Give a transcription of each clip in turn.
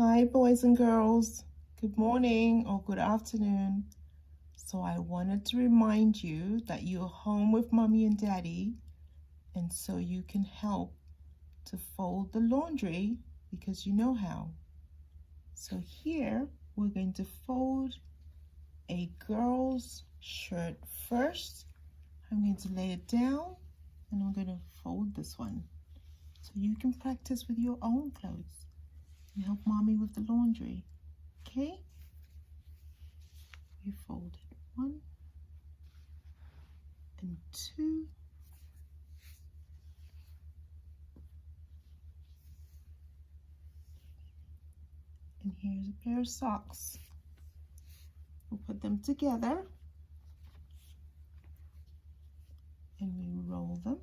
Hi, boys and girls. Good morning or good afternoon. So I wanted to remind you that you're home with mommy and daddy, and so you can help to fold the laundry because you know how. So here we're going to fold a girl's shirt first. I'm going to lay it down and I'm going to fold this one so you can practice with your own clothes and help mommy with the laundry. Okay? You fold it 1 and 2, and here's a pair of socks. We'll put them together and we roll them,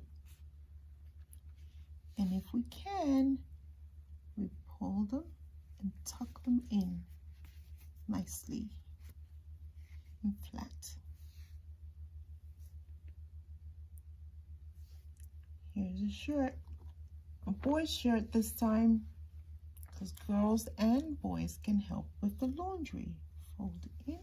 and if we can, we pull them and tuck them in nicely and flat. Here's a shirt, a boy's shirt this time, because girls and boys can help with the laundry. Fold it in.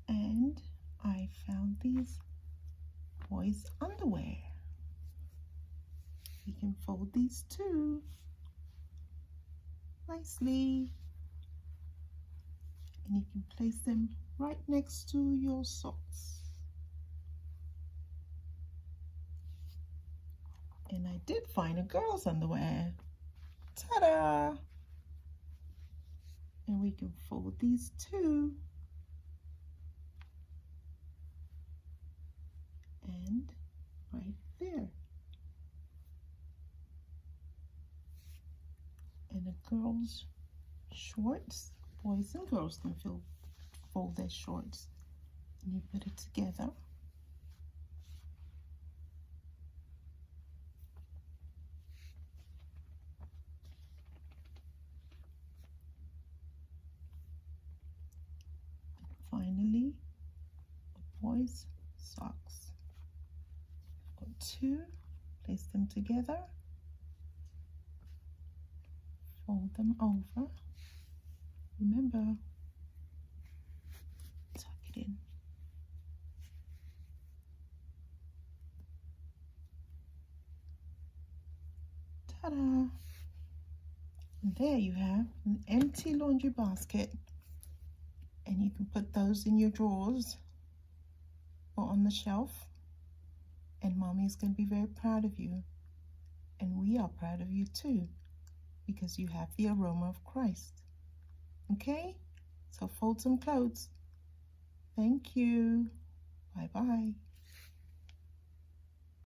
And I found these boys' underwear. We can fold these too nicely, and you can place them right next to your socks. And I did find a girl's underwear. Ta-da! And we can fold these too. And right there. And a girl's shorts. Boys and girls can fold their shorts. And you put it together. Finally, a boy's socks. Got 2, place them together, fold them over. Remember, tuck it in. Ta-da! And there you have an empty laundry basket, and you can put those in your drawers or on the shelf, and mommy's going to be very proud of you, and we are proud of you too, because you have the aroma of Christ. Okay, so fold some clothes. Thank you. Bye bye.